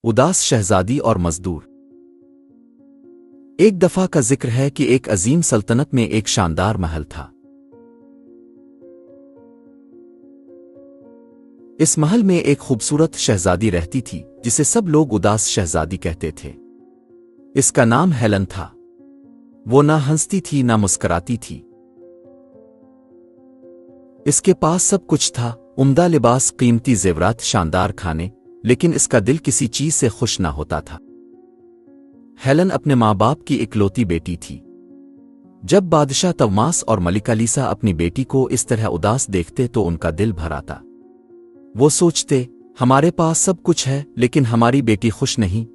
اداس شہزادی اور مزدور۔ ایک دفعہ کا ذکر ہے کہ ایک عظیم سلطنت میں ایک شاندار محل تھا۔ اس محل میں ایک خوبصورت شہزادی رہتی تھی جسے سب لوگ اداس شہزادی کہتے تھے۔ اس کا نام ہیلن تھا۔ وہ نہ ہنستی تھی نہ مسکراتی تھی۔ اس کے پاس سب کچھ تھا، عمدہ لباس، قیمتی زیورات، شاندار کھانے، لیکن اس کا دل کسی چیز سے خوش نہ ہوتا تھا۔ ہیلن اپنے ماں باپ کی اکلوتی بیٹی تھی۔ جب بادشاہ توماس اور ملکہ لیسا اپنی بیٹی کو اس طرح اداس دیکھتے تو ان کا دل بھر آتا۔ وہ سوچتے، ہمارے پاس سب کچھ ہے لیکن ہماری بیٹی خوش نہیں۔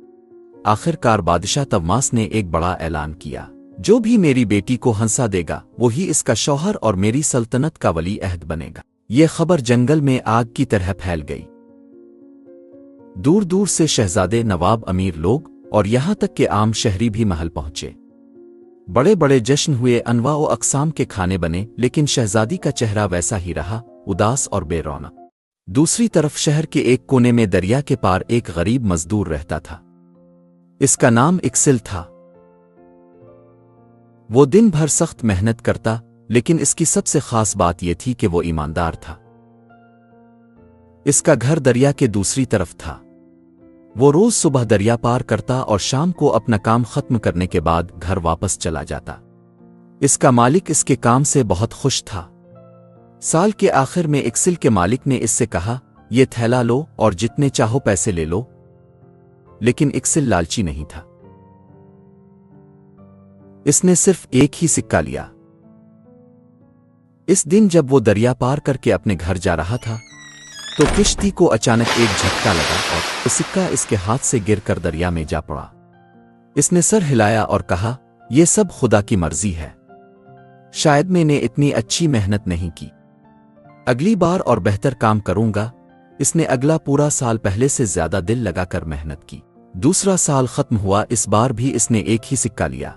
آخر کار بادشاہ توماس نے ایک بڑا اعلان کیا، جو بھی میری بیٹی کو ہنسا دے گا وہی اس کا شوہر اور میری سلطنت کا ولی عہد بنے گا۔ یہ خبر جنگل میں آگ کی طرح پھیل گئی۔ دور دور سے شہزادے، نواب، امیر لوگ اور یہاں تک کہ عام شہری بھی محل پہنچے۔ بڑے بڑے جشن ہوئے، انواع و اقسام کے کھانے بنے، لیکن شہزادی کا چہرہ ویسا ہی رہا، اداس اور بے رونق۔ دوسری طرف شہر کے ایک کونے میں دریا کے پار ایک غریب مزدور رہتا تھا۔ اس کا نام اکسل تھا۔ وہ دن بھر سخت محنت کرتا، لیکن اس کی سب سے خاص بات یہ تھی کہ وہ ایماندار تھا۔ اس کا گھر دریا کے دوسری طرف تھا۔ وہ روز صبح دریا پار کرتا اور شام کو اپنا کام ختم کرنے کے بعد گھر واپس چلا جاتا۔ اس کا مالک اس کے کام سے بہت خوش تھا۔ سال کے آخر میں اکسل کے مالک نے اس سے کہا، یہ تھیلا لو اور جتنے چاہو پیسے لے لو۔ لیکن اکسل لالچی نہیں تھا۔ اس نے صرف ایک ہی سکہ لیا۔ اس دن جب وہ دریا پار کر کے اپنے گھر جا رہا تھا تو کشتی کو اچانک ایک جھٹکا لگا اور وہ سکہ اس کے ہاتھ سے گر کر دریا میں جا پڑا۔ اس نے سر ہلایا اور کہا، یہ سب خدا کی مرضی ہے، شاید میں نے اتنی اچھی محنت نہیں کی، اگلی بار اور بہتر کام کروں گا۔ اس نے اگلا پورا سال پہلے سے زیادہ دل لگا کر محنت کی۔ دوسرا سال ختم ہوا، اس بار بھی اس نے ایک ہی سکہ لیا،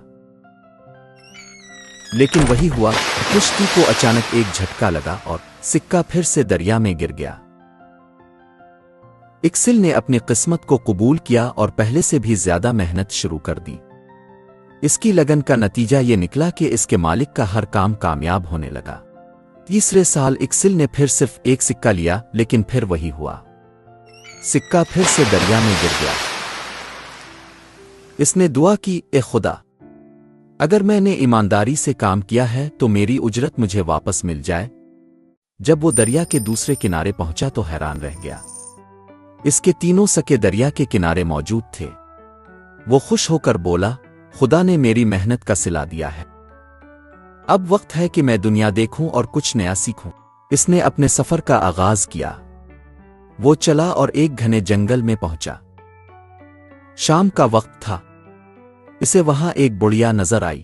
لیکن وہی ہوا، کشتی کو اچانک ایک جھٹکا لگا اور سکہ پھر سے دریا میں گر گیا۔ اکسل نے اپنی قسمت کو قبول کیا اور پہلے سے بھی زیادہ محنت شروع کر دی۔ اس کی لگن کا نتیجہ یہ نکلا کہ اس کے مالک کا ہر کام کامیاب ہونے لگا۔ تیسرے سال اکسل نے پھر صرف ایک سکہ لیا، لیکن پھر وہی ہوا، سکہ پھر سے دریا میں گر گیا۔ اس نے دعا کی، اے خدا، اگر میں نے ایمانداری سے کام کیا ہے تو میری اجرت مجھے واپس مل جائے۔ جب وہ دریا کے دوسرے کنارے پہنچا تو حیران رہ گیا۔ اس کے تینوں سکے دریا کے کنارے موجود تھے۔ وہ خوش ہو کر بولا، خدا نے میری محنت کا صلہ دیا ہے، اب وقت ہے کہ میں دنیا دیکھوں اور کچھ نیا سیکھوں۔ اس نے اپنے سفر کا آغاز کیا۔ وہ چلا اور ایک گھنے جنگل میں پہنچا۔ شام کا وقت تھا۔ اسے وہاں ایک بڑھیا نظر آئی۔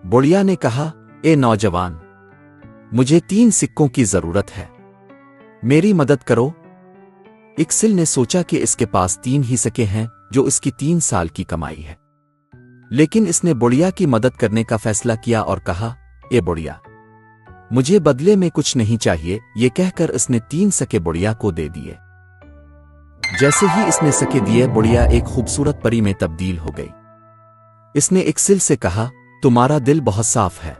بڑھیا نے کہا، اے نوجوان، مجھے 3 سکوں کی ضرورت ہے، میری مدد کرو۔ اکسل نے سوچا کہ اس کے پاس 3 ہی سکے ہیں جو اس کی 3 سال کی کمائی ہے، لیکن اس نے بڑھیا کی مدد کرنے کا فیصلہ کیا اور کہا، اے بڑھیا، مجھے بدلے میں کچھ نہیں چاہیے۔ یہ کہہ کر اس نے 3 سکے بڑھیا کو دے دیے۔ جیسے ہی اس نے سکے دیے، بڑھیا ایک خوبصورت پری میں تبدیل ہو گئی۔ اس نے اکسل سے کہا، تمہارا دل بہت صاف ہے،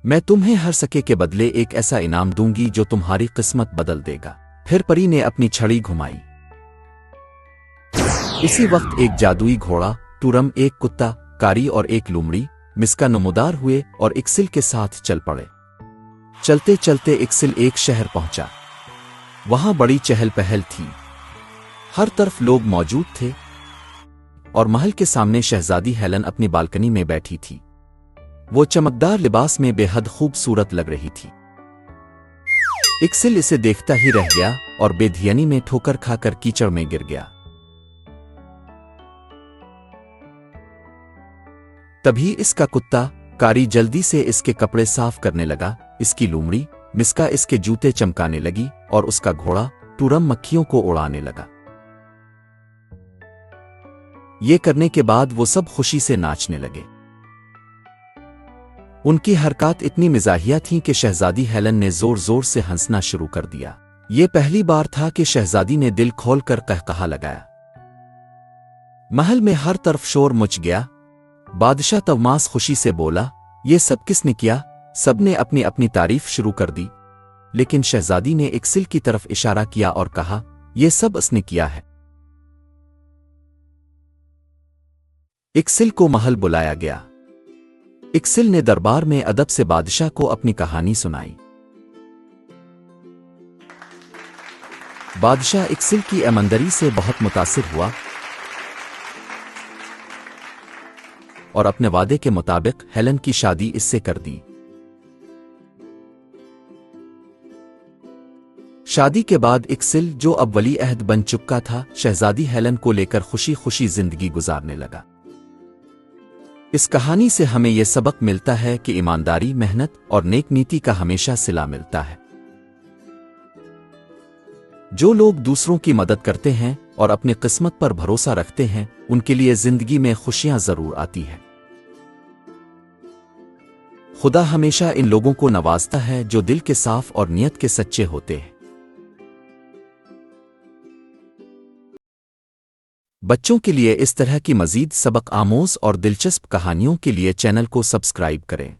میں تمہیں ہر سکے کے بدلے ایک ایسا انعام دوں گی جو تمہاری قسمت بدل دے گا۔ پھر پری نے اپنی چھڑی گھمائی۔ اسی وقت ایک جادوئی گھوڑا، ٹورم، ایک کتا، کاری اور ایک لومڑی مسکا نمودار ہوئے اور اکسل کے ساتھ چل پڑے۔ چلتے چلتے اکسل ایک شہر پہنچا۔ وہاں بڑی چہل پہل تھی، ہر طرف لوگ موجود تھے اور محل کے سامنے شہزادی ہیلن اپنی بالکنی میں بیٹھی تھی۔ وہ چمکدار لباس میں بے حد خوبصورت لگ رہی تھی۔ اکسل اسے دیکھتا ہی رہ گیا اور بے دھیانی میں ٹھوکر کھا کر کیچڑ میں گر گیا۔ تبھی اس کا کتا کاری جلدی سے اس کے کپڑے صاف کرنے لگا، اس کی لومڑی مسکا اس کے جوتے چمکانے لگی اور اس کا گھوڑا ٹورم مکھیوں کو اڑانے لگا۔ یہ کرنے کے بعد وہ سب خوشی سے ناچنے لگے۔ ان کی حرکات اتنی مزاحیہ تھیں کہ شہزادی ہیلن نے زور زور سے ہنسنا شروع کر دیا۔ یہ پہلی بار تھا کہ شہزادی نے دل کھول کر قہقہا لگایا۔ محل میں ہر طرف شور مچ گیا۔ بادشاہ طوماس خوشی سے بولا، یہ سب کس نے کیا؟ سب نے اپنی اپنی تعریف شروع کر دی، لیکن شہزادی نے اکسل کی طرف اشارہ کیا اور کہا، یہ سب اس نے کیا ہے۔ اکسل کو محل بلایا گیا۔ اکسل نے دربار میں ادب سے بادشاہ کو اپنی کہانی سنائی۔ بادشاہ اکسل کی ایمانداری سے بہت متاثر ہوا اور اپنے وعدے کے مطابق ہیلن کی شادی اس سے کر دی۔ شادی کے بعد اکسل، جو اب ولی عہد بن چکا تھا، شہزادی ہیلن کو لے کر خوشی خوشی زندگی گزارنے لگا۔ اس کہانی سے ہمیں یہ سبق ملتا ہے کہ ایمانداری، محنت اور نیک نیتی کا ہمیشہ صلہ ملتا ہے۔ جو لوگ دوسروں کی مدد کرتے ہیں اور اپنی قسمت پر بھروسہ رکھتے ہیں، ان کے لیے زندگی میں خوشیاں ضرور آتی ہیں۔ خدا ہمیشہ ان لوگوں کو نوازتا ہے جو دل کے صاف اور نیت کے سچے ہوتے ہیں۔ بچوں کے لیے اس طرح کی مزید سبق آموز اور دلچسپ کہانیوں کے لیے چینل کو سبسکرائب کریں۔